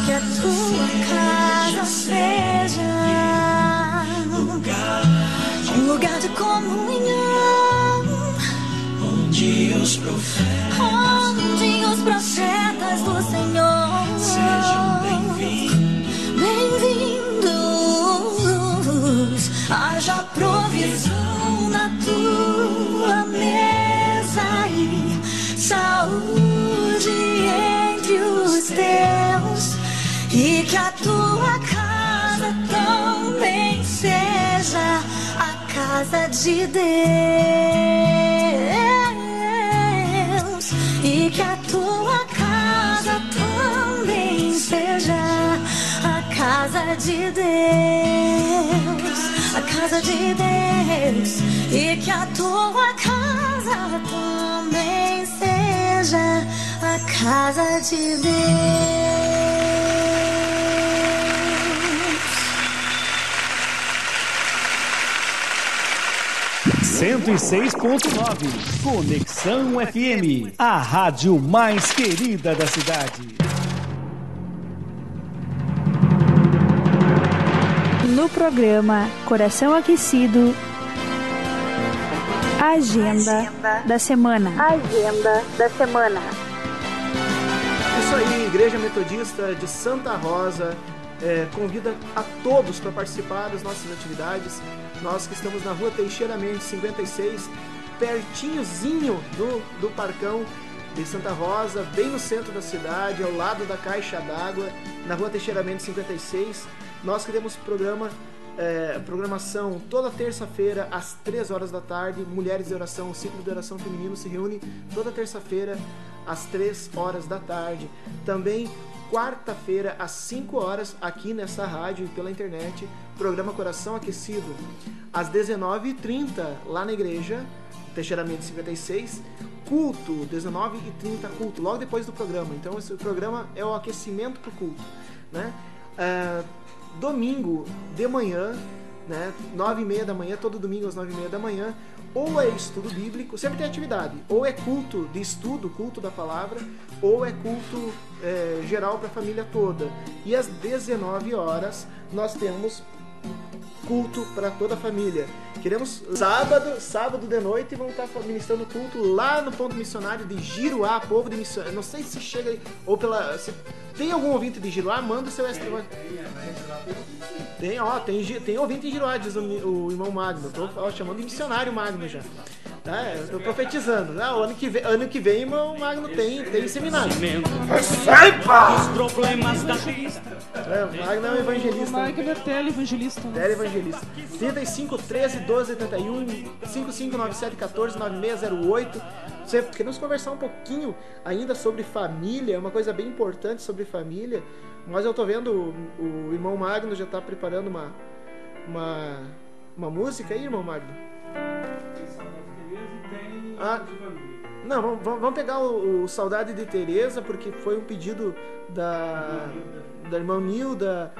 Que a tua casa seja um lugar de comunhão, onde os profetas do Senhor sejam bem-vindos. Haja provisão na tua mesa e saúde entre os teus, e que a tua casa também seja a casa de Deus, e que a tua casa também seja a casa de Deus, a casa de Deus, e que a tua casa também seja a casa de Deus. 106.9 Conexão FM, a rádio mais querida da cidade. No programa Coração Aquecido, Agenda da Semana. Agenda da Semana. Isso aí, Igreja Metodista de Santa Rosa convida a todos para participar das nossas atividades. Nós que estamos na Rua Teixeira Mendes, 56, pertinhozinho do Parcão, de Santa Rosa, bem no centro da cidade, ao lado da Caixa d'Água, na Rua Teixeira Mendes 56. Nós queremos programação toda terça-feira às 3 horas da tarde. Mulheres de Oração, o ciclo de oração feminino se reúne toda terça-feira às 3 horas da tarde. Também quarta-feira às 5 horas aqui nessa rádio e pela internet, programa Coração Aquecido. Às 19h30 lá na igreja Teixeira Mendes 56, culto, 19h30 culto, logo depois do programa. Então esse programa é o aquecimento para o culto, né? Domingo de manhã, né, 9h30 da manhã, todo domingo às 9h30 da manhã, ou é estudo bíblico, sempre tem atividade, ou é culto de estudo, culto da palavra, ou é culto geral para a família toda. E às 19 horas nós temos culto para toda a família. Queremos sábado de noite, vamos estar ministrando culto lá no ponto missionário de Giruá, povo de missionário. Não sei se chega aí, ou pela... Se tem algum ouvinte de Giruá, manda o seu extra. Tem ouvinte em Giruá, diz o irmão Magno. Estou chamando de missionário Magno já. Estou profetizando. Ano que vem, irmão Magno tem seminário. Os problemas da vida. O Magno é um evangelista. O Magno é televangelista. Televangelista. 35 13 12 81 5597 14 9608. Queremos conversar um pouquinho ainda sobre família, uma coisa bem importante sobre família. Mas eu tô vendo o irmão Magno já tá preparando uma música aí, irmão Magno. Não, vamos pegar o Saudade de Teresa, porque foi um pedido da irmã Nilda,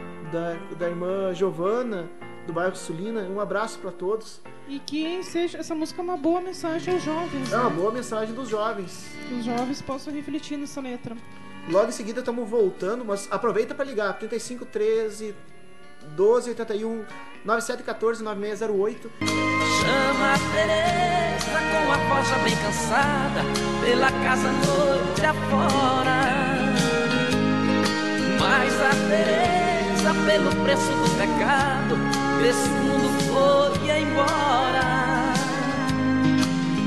da irmã Giovana, do bairro Sulina. Um abraço para todos. E que seja essa música uma boa mensagem aos jovens. É uma boa mensagem dos jovens. Que os jovens possam refletir nessa letra. Logo em seguida estamos voltando, mas aproveita para ligar. 35 13 12 81 9714 9608. Chama a Teresa com a voz já bem cansada, pela casa noite afora. Mas a Teresa, pelo preço do pecado, desse mundo foi embora.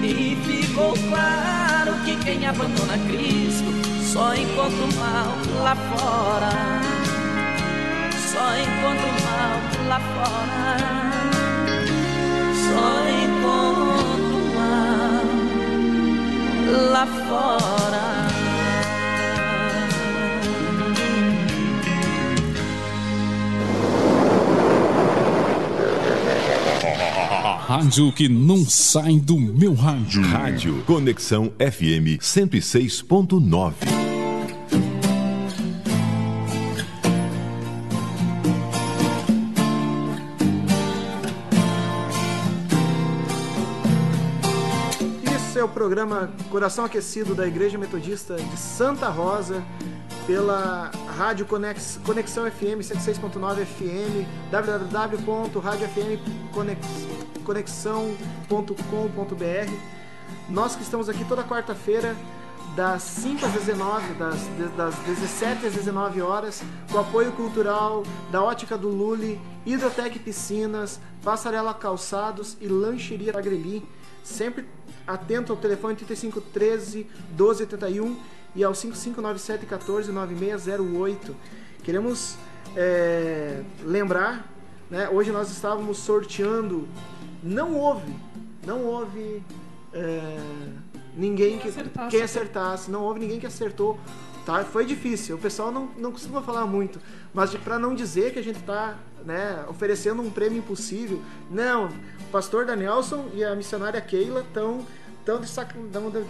E ficou claro que quem abandona Cristo só encontra o mal lá fora. Só encontra o mal lá fora. Só encontro o mal lá fora. Rádio que não sai do meu rádio. Rádio Conexão FM 106.9. É o programa Coração Aquecido da Igreja Metodista de Santa Rosa, pela Rádio Conexão FM 106.9 FM, www.radiofmconexão.com.br. Nós que estamos aqui toda quarta-feira das 5 às 19, das 17 às 19 horas, com apoio cultural da Ótica do Lully, Hidrotec Piscinas, Passarela Calçados e Lancheria Agreli, sempre atento ao telefone 35 13 12 81 e ao 5597 14 9608. Queremos lembrar, né, hoje nós estávamos sorteando, não houve ninguém que acertasse, não houve ninguém que acertou, tá? Foi difícil, o pessoal não costuma falar muito, mas para não dizer que a gente está, né, oferecendo um prêmio impossível, não, o pastor Danielson e a missionária Keila estão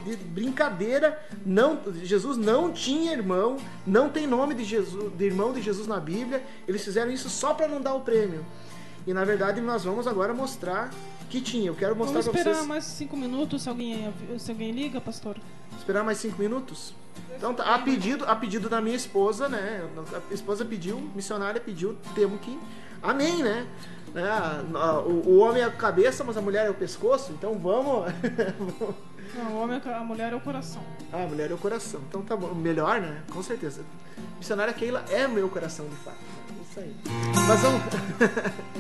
de brincadeira. Não, Jesus não tinha irmão, não tem nome de irmão de Jesus na Bíblia. Eles fizeram isso só para não dar o prêmio. E na verdade nós vamos agora mostrar que tinha. Eu quero mostrar para vocês. Vamos esperar mais 5 minutos, se alguém liga, pastor. Esperar mais 5 minutos? Então tá, a pedido da minha esposa, né? A esposa pediu, missionária pediu, temos que. Amém, né? O homem é a cabeça, mas a mulher é o pescoço, então vamos. Não, a mulher é o coração. A mulher é o coração, então tá bom. Melhor, né? Com certeza. Missionária Keila é meu coração, de fato. Isso aí. Mas vamos.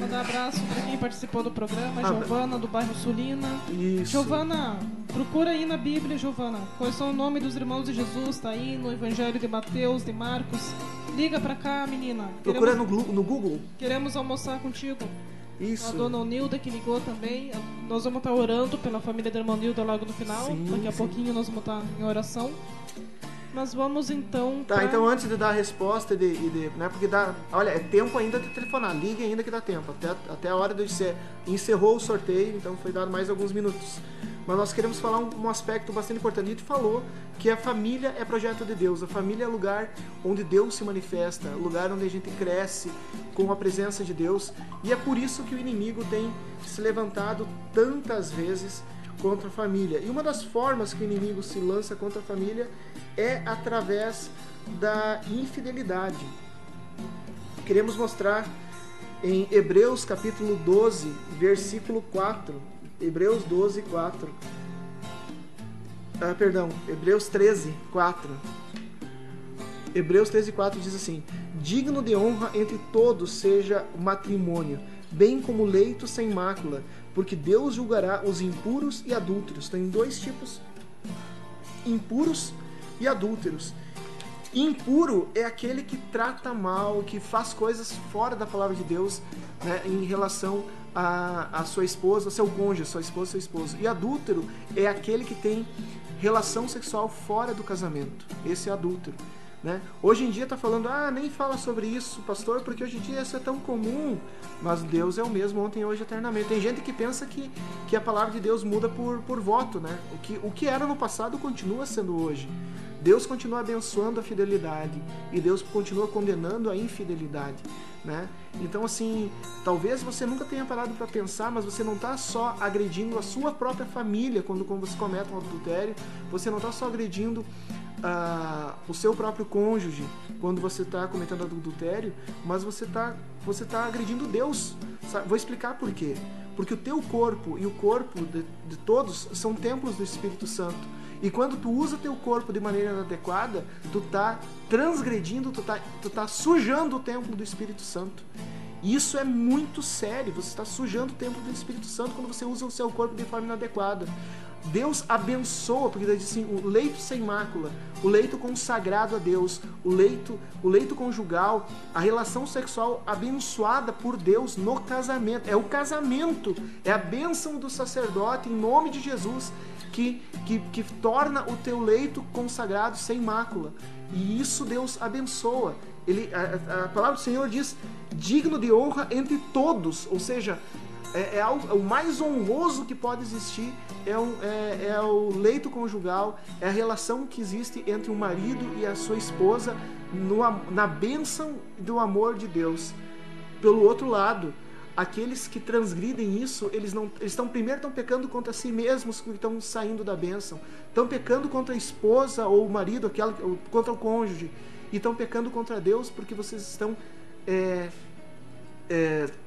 Mandar um abraço para quem participou do programa, Giovana, do bairro Sulina. Isso. Giovana, Procura aí na Bíblia, Giovana. Quais são o nome dos irmãos de Jesus? Tá aí no Evangelho de Mateus, de Marcos. Liga pra cá, menina. Procura no Google. Queremos almoçar contigo. Isso. A dona Nilda que ligou também. Nós vamos estar orando pela família da irmã Nilda logo no final. Sim, Daqui a pouquinho nós vamos estar em oração. Mas vamos então... Tá, então antes de dar a resposta, né, porque olha, é tempo ainda de telefonar. Ligue ainda que dá tempo. Até a hora de ser... Encerrou o sorteio, então foi dado mais alguns minutos. Mas nós queremos falar um aspecto bastante importante. A gente falou que a família é projeto de Deus. A família é lugar onde Deus se manifesta, lugar onde a gente cresce com a presença de Deus. E é por isso que o inimigo tem se levantado tantas vezes contra a família. E uma das formas que o inimigo se lança contra a família é através da infidelidade. Queremos mostrar em Hebreus capítulo 12, versículo 4. Hebreus 12, 4. Hebreus 13, 4. Hebreus 13, 4 diz assim: digno de honra entre todos seja o matrimônio, bem como leito sem mácula, porque Deus julgará os impuros e adúlteros. Tem dois tipos: impuros e adúlteros. Impuro é aquele que trata mal, que faz coisas fora da palavra de Deus, né, em relação a sua esposa, ao seu cônjuge, sua esposa, seu esposo. E adúltero é aquele que tem relação sexual fora do casamento. Esse é adúltero, né? Hoje em dia tá falando, nem fala sobre isso, pastor, porque hoje em dia isso é tão comum. Mas Deus é o mesmo ontem, hoje, eternamente. Tem gente que pensa que a palavra de Deus muda por voto, né? O que era no passado continua sendo hoje. Deus continua abençoando a fidelidade e Deus continua condenando a infidelidade, né? Então, assim, talvez você nunca tenha parado para pensar, mas você não está só agredindo a sua própria família quando você comete um adultério. Você não está só agredindo o seu próprio cônjuge quando você está cometendo adultério, mas você tá agredindo Deus. Vou explicar por quê. Porque o teu corpo e o corpo de todos são templos do Espírito Santo. E quando tu usa teu corpo de maneira inadequada, tu tá transgredindo, tu tá sujando o templo do Espírito Santo. E isso é muito sério. Você está sujando o templo do Espírito Santo quando você usa o seu corpo de forma inadequada. Deus abençoa, porque ele diz assim, o leito sem mácula, o leito consagrado a Deus, o leito conjugal, a relação sexual abençoada por Deus no casamento. É o casamento, é a bênção do sacerdote em nome de Jesus que torna o teu leito consagrado sem mácula. E isso Deus abençoa. A palavra do Senhor diz, digno de honra entre todos, ou seja, o mais honroso que pode existir é o leito conjugal, é a relação que existe entre o marido e a sua esposa na bênção do amor de Deus. Pelo outro lado, aqueles que transgridem isso, eles estão pecando contra si mesmos, que estão saindo da bênção, estão pecando contra a esposa ou o marido, contra o cônjuge, e estão pecando contra Deus porque vocês estão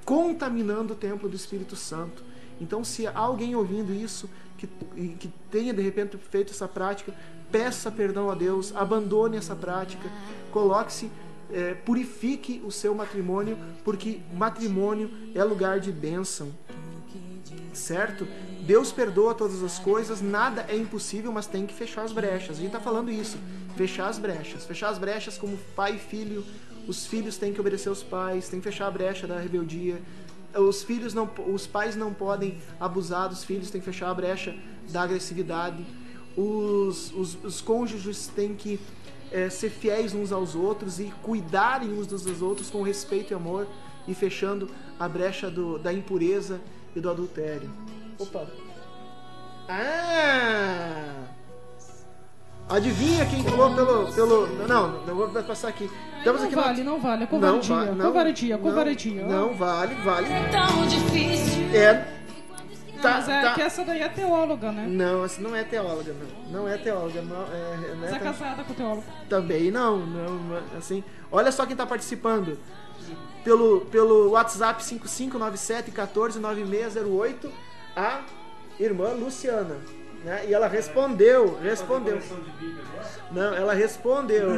contaminando o templo do Espírito Santo. Então, se há alguém ouvindo isso que tenha de repente feito essa prática, peça perdão a Deus, abandone essa prática, coloque-se, purifique o seu matrimônio, porque matrimônio é lugar de bênção, certo? Deus perdoa todas as coisas, nada é impossível, mas tem que fechar as brechas. A gente está falando isso, fechar as brechas como pai e filho. Os filhos têm que obedecer aos pais, tem que fechar a brecha da rebeldia. Os pais não podem abusar dos filhos, tem que fechar a brecha da agressividade. Os cônjuges têm que ser fiéis uns aos outros e cuidarem uns dos outros com respeito e amor, e fechando a brecha da impureza e do adultério. Opa! Adivinha quem falou pelo... Não vou passar aqui. Não vale, covardia. Covardia. Não vale. É tão difícil. Que essa daí é teóloga, né? Não, essa não é teóloga, não é teóloga. Você é casada com teólogo? Também não, assim. Olha só quem tá participando. Pelo WhatsApp 5597-149608, a irmã Luciana. Né? E ela respondeu. Não, ela respondeu.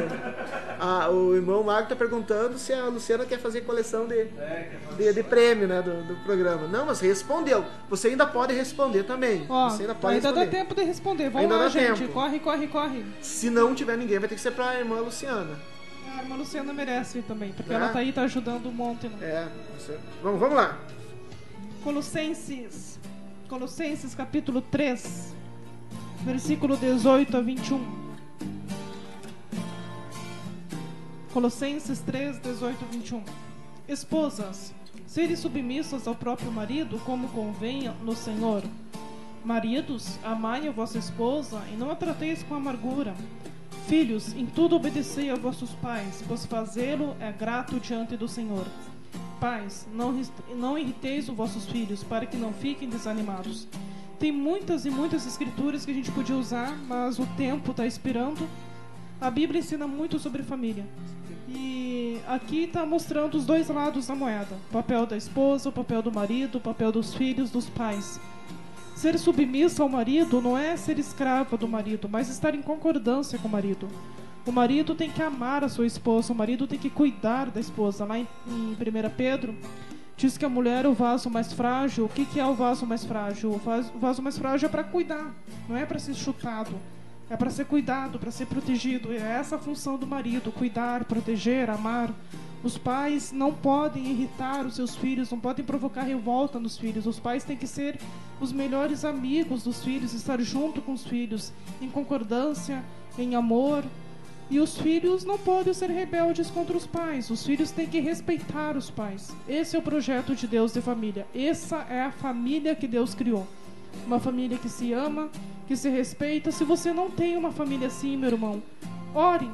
O irmão Marco está perguntando se a Luciana quer fazer coleção de prêmio, né, do programa. Não, mas respondeu. Você ainda pode responder também. Ó, você ainda pode ainda responder. dá tempo de responder. Vamos ainda lá, dá gente. tempo. Corre. Se não tiver ninguém, vai ter que ser para a irmã Luciana. A irmã Luciana merece também, porque ela tá aí, tá ajudando um monte. Né? Vamos lá. Colossenses capítulo 3, versículo 18 a 21. Colossenses 3, 18 a 21. Esposas, sede submissas ao próprio marido, como convém no Senhor. Maridos, amai a vossa esposa e não a trateis com amargura. Filhos, em tudo obedecei a vossos pais, pois fazê-lo é grato diante do Senhor. Pais, não irriteis os vossos filhos, para que não fiquem desanimados. Tem muitas e muitas escrituras que a gente podia usar, mas o tempo está expirando. A Bíblia ensina muito sobre família. E aqui está mostrando os dois lados da moeda. O papel da esposa, o papel do marido, o papel dos filhos, dos pais. Ser submissa ao marido não é ser escrava do marido, mas estar em concordância com o marido. O marido tem que amar a sua esposa, o marido tem que cuidar da esposa. Lá em 1 Pedro, diz que a mulher é o vaso mais frágil. O que é o vaso mais frágil? O vaso mais frágil é para cuidar, não é para ser chutado. É para ser cuidado, para ser protegido. É essa a função do marido, cuidar, proteger, amar. Os pais não podem irritar os seus filhos, não podem provocar revolta nos filhos. Os pais têm que ser os melhores amigos dos filhos, estar junto com os filhos, em concordância, em amor. E os filhos não podem ser rebeldes contra os pais. Os filhos têm que respeitar os pais. Esse é o projeto de Deus de família. Essa é a família que Deus criou. Uma família que se ama, que se respeita. Se você não tem uma família assim, meu irmão, ore,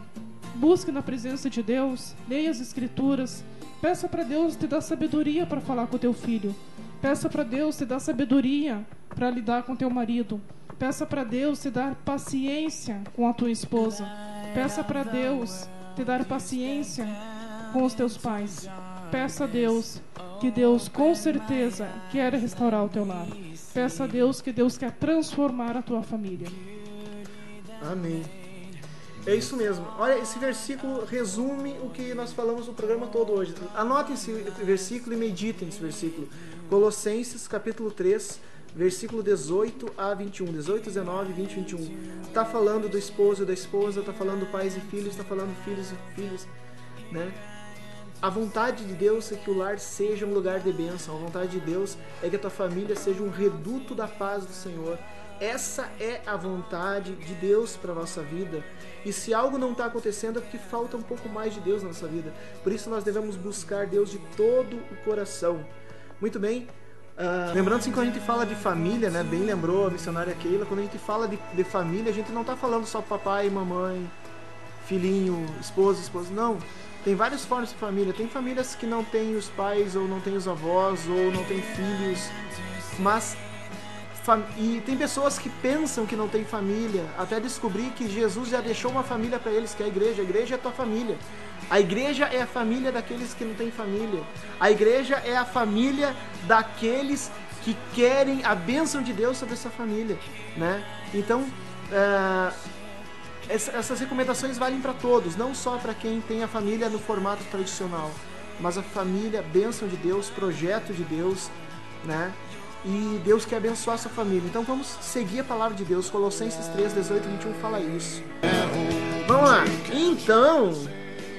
busque na presença de Deus, leia as escrituras, peça para Deus te dar sabedoria para falar com o teu filho, peça para Deus te dar sabedoria para lidar com teu marido, peça para Deus te dar paciência com a tua esposa, peça para Deus te dar paciência com os teus pais, peça a Deus que Deus com certeza quer restaurar o teu lar. Peça a Deus que Deus quer transformar a tua família. Amém. É isso mesmo. Olha, esse versículo resume o que nós falamos no programa todo hoje. Anotem esse versículo e meditem esse versículo. Colossenses, capítulo 3, versículo 18 a 21. 18, 19, 20, 21. Está falando do esposo e da esposa, está falando pais e filhos, está falando filhos e filhos, né? A vontade de Deus é que o lar seja um lugar de bênção. A vontade de Deus é que a tua família seja um reduto da paz do Senhor. Essa é a vontade de Deus para a nossa vida. E se algo não está acontecendo é porque falta um pouco mais de Deus na nossa vida. Por isso nós devemos buscar Deus de todo o coração. Muito bem. Lembrando assim, quando a gente fala de família, né, bem lembrou a missionária Keila, quando a gente fala de família, a gente não está falando só papai, mamãe, filhinho, esposa, não. Tem várias formas de família. Tem famílias que não têm os pais, ou não têm os avós, ou não têm filhos. Mas e tem pessoas que pensam que não tem família, até descobrir que Jesus já deixou uma família para eles, que é a igreja. A igreja é a tua família. A igreja é a família daqueles que não têm família. A igreja é a família daqueles que querem a bênção de Deus sobre essa família, né? Então, essas recomendações valem para todos, não só para quem tem a família no formato tradicional, mas a família, bênção de Deus, projeto de Deus, né? E Deus quer abençoar a sua família. Então vamos seguir a palavra de Deus. Colossenses 3, 18 e 21 fala isso. Vamos lá. Então,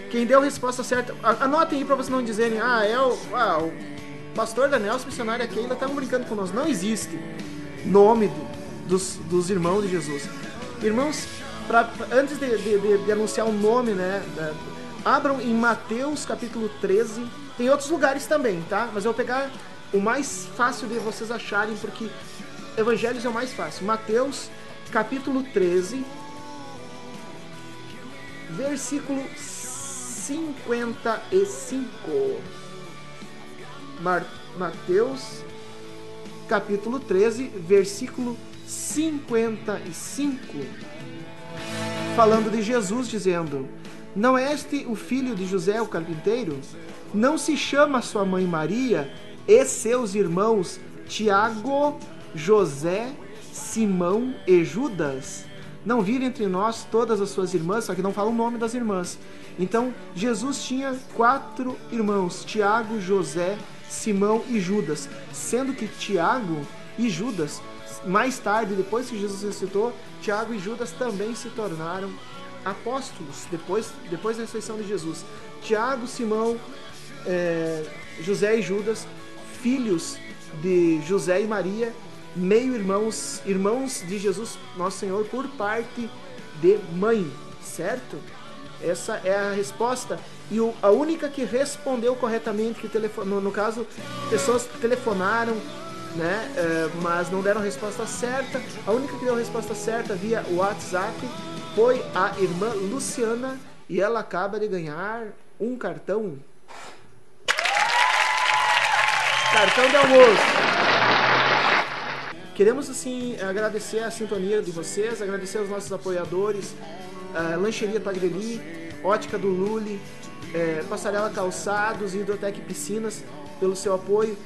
quem deu a resposta certa, anotem aí para vocês não dizerem: o pastor Daniel, o missionário aqui ainda estavam brincando com nós. Não existe nome dos irmãos de Jesus. Irmãos, antes de anunciar o nome, né, abram em Mateus capítulo 13. Tem outros lugares também, tá? Mas eu vou pegar o mais fácil de vocês acharem, porque Evangelhos é o mais fácil. Mateus capítulo 13, versículo 55. Mateus capítulo 13, versículo 55. Falando de Jesus, dizendo: não é este o filho de José o carpinteiro? Não se chama sua mãe Maria e seus irmãos Tiago, José, Simão e Judas? Não vive entre nós todas as suas irmãs? Só que não fala o nome das irmãs. Então, Jesus tinha 4 irmãos, Tiago, José, Simão e Judas. Sendo que Tiago e Judas, mais tarde, depois que Jesus ressuscitou, Tiago e Judas também se tornaram apóstolos, depois da ressurreição de Jesus. Tiago, Simão, José e Judas, filhos de José e Maria, meio-irmãos, irmãos de Jesus, nosso Senhor, por parte de mãe, certo? Essa é a resposta. E a única que respondeu corretamente, que no caso, pessoas telefonaram, né, mas não deram a resposta certa. A única que deu a resposta certa via WhatsApp foi a irmã Luciana, e ela acaba de ganhar um cartão de almoço. Queremos assim agradecer a sintonia de vocês, agradecer aos nossos apoiadores, Lancheria Tagreli, Ótica do Lully, Passarela Calçados e Hidrotec Piscinas pelo seu apoio.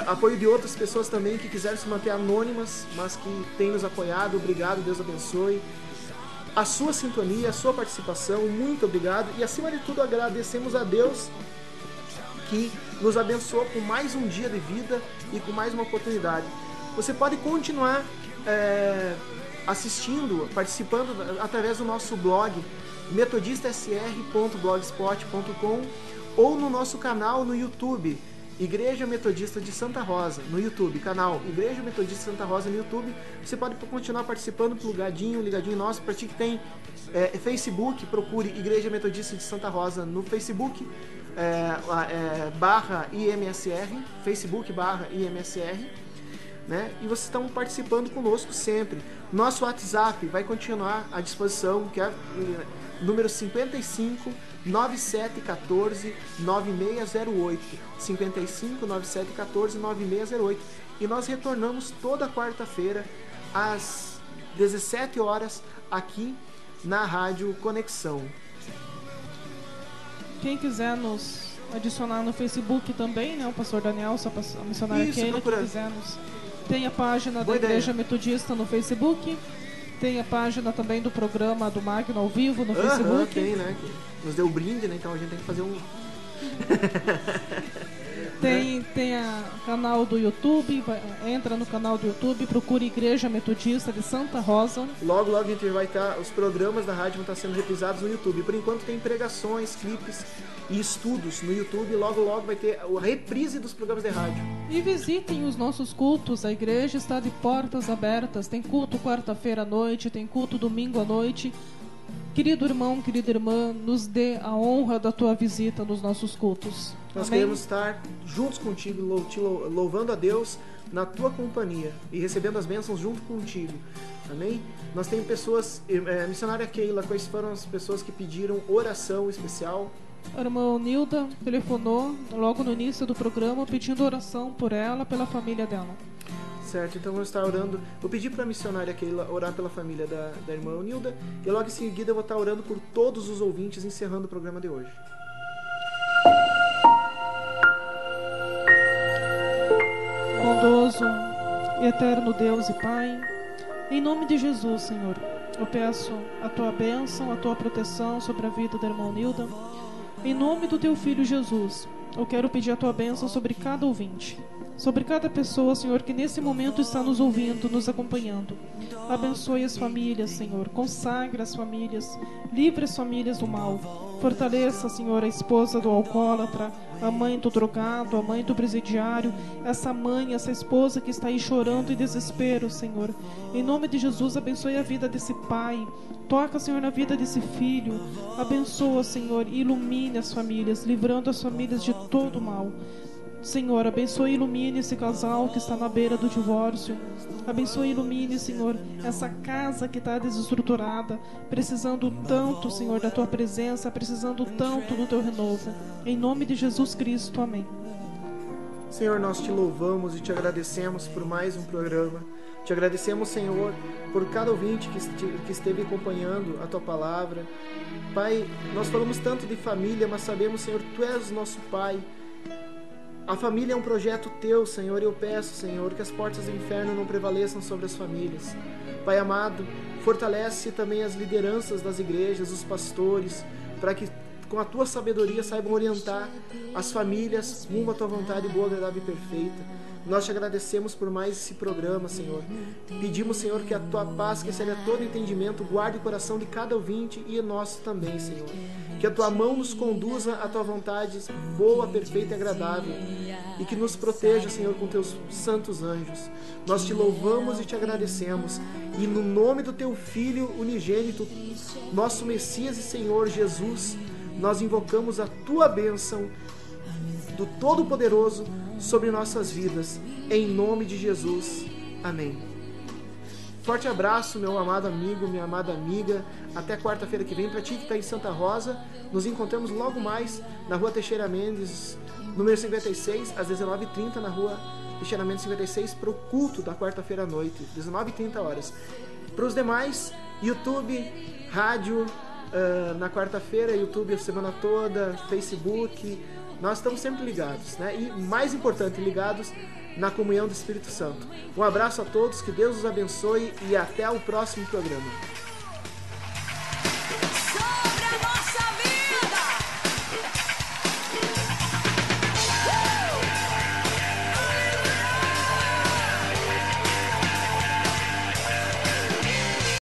Apoio de outras pessoas também que quiseram se manter anônimas, mas que têm nos apoiado. Obrigado, Deus abençoe. A sua sintonia, a sua participação, muito obrigado. E acima de tudo agradecemos a Deus que nos abençoou com mais um dia de vida e com mais uma oportunidade. Você pode continuar assistindo, participando através do nosso blog metodistasr.blogspot.com ou no nosso canal no YouTube, Igreja Metodista de Santa Rosa, no YouTube, canal Igreja Metodista de Santa Rosa no YouTube. Você pode continuar participando ligadinho nosso. Para ti que tem Facebook, procure Igreja Metodista de Santa Rosa no Facebook, /IMSR, Facebook /IMSR, né? E vocês estão participando conosco sempre. Nosso WhatsApp vai continuar à disposição, que é número 55 9714 9608, 55 9714 9608, e nós retornamos toda quarta-feira às 17 horas aqui na Rádio Conexão. Quem quiser nos adicionar no Facebook também, né? O pastor Daniel, só a missionária Keila, que quiser nos... Tem a página da Igreja Metodista no Facebook. Tem a página também do programa do Magno ao vivo no Facebook. Tem, né? Nos deu brinde, né? Então a gente tem que fazer um... Tem o canal do YouTube. Entra no canal do YouTube, procure Igreja Metodista de Santa Rosa. Logo a gente vai estar... Os programas da rádio vão estar sendo reprisados no YouTube. Por enquanto tem pregações, clipes e estudos no YouTube. Logo vai ter a reprise dos programas de rádio. E visitem os nossos cultos. A igreja está de portas abertas. Tem culto quarta-feira à noite, tem culto domingo à noite. Querido irmão, querida irmã, nos dê a honra da tua visita nos nossos cultos. Nós Amém? queremos estar juntos contigo, louvando a Deus na tua companhia e recebendo as bênçãos junto contigo. Amém? Nós temos pessoas, missionária Keila, quais foram as pessoas que pediram oração especial? A irmã Nilda telefonou logo no início do programa pedindo oração por ela, pela família dela. Certo, então vamos estar orando. Vou pedir para a missionária Keila orar pela família da irmã Nilda, e logo em seguida eu vou estar orando por todos os ouvintes, encerrando o programa de hoje. Bondoso e eterno Deus e Pai, em nome de Jesus, Senhor, eu peço a tua bênção, a tua proteção sobre a vida da irmã Nilda. Em nome do teu Filho Jesus, eu quero pedir a tua bênção sobre cada ouvinte, sobre cada pessoa, Senhor, que nesse momento está nos ouvindo, nos acompanhando. Abençoe as famílias, Senhor, consagre as famílias, livre as famílias do mal. Fortaleça, Senhor, a esposa do alcoólatra, a mãe do drogado, a mãe do presidiário, essa mãe, essa esposa que está aí chorando em desespero, Senhor. Em nome de Jesus, abençoe a vida desse pai. Toca, Senhor, na vida desse filho. Abençoa, Senhor, e ilumine as famílias, livrando as famílias de todo mal. Senhor, abençoe e ilumine esse casal que está na beira do divórcio. Abençoe e ilumine, Senhor, essa casa que está desestruturada, precisando tanto, Senhor, da tua presença, precisando tanto do teu renovo. Em nome de Jesus Cristo, amém. Senhor, nós te louvamos e te agradecemos por mais um programa. Te agradecemos, Senhor, por cada ouvinte que esteve acompanhando a tua palavra. Pai, nós falamos tanto de família, mas sabemos, Senhor, tu és nosso Pai. A família é um projeto teu, Senhor, e eu peço, Senhor, que as portas do inferno não prevaleçam sobre as famílias. Pai amado, fortalece também as lideranças das igrejas, os pastores, para que com a tua sabedoria saibam orientar as famílias rumo à tua vontade boa, agradável e perfeita. Nós te agradecemos por mais esse programa, Senhor. Pedimos, Senhor, que a tua paz, que excede a todo entendimento, guarde o coração de cada ouvinte e nosso também, Senhor. Que a tua mão nos conduza à tua vontade boa, perfeita e agradável. E que nos proteja, Senhor, com teus santos anjos. Nós te louvamos e te agradecemos. E no nome do teu Filho unigênito, nosso Messias e Senhor Jesus, nós invocamos a tua bênção do Todo-Poderoso sobre nossas vidas, em nome de Jesus. Amém. Forte abraço, meu amado amigo, minha amada amiga. Até quarta-feira que vem. Para ti que está em Santa Rosa, nos encontramos logo mais na Rua Teixeira Mendes, número 56, às 19h30, na Rua Teixeira Mendes 56, para o culto da quarta-feira à noite, 19h30 horas. Para os demais, YouTube, rádio, na quarta-feira, YouTube a semana toda, Facebook. Nós estamos sempre ligados, né? E mais importante, ligados na comunhão do Espírito Santo. Um abraço a todos, que Deus os abençoe e até o próximo programa.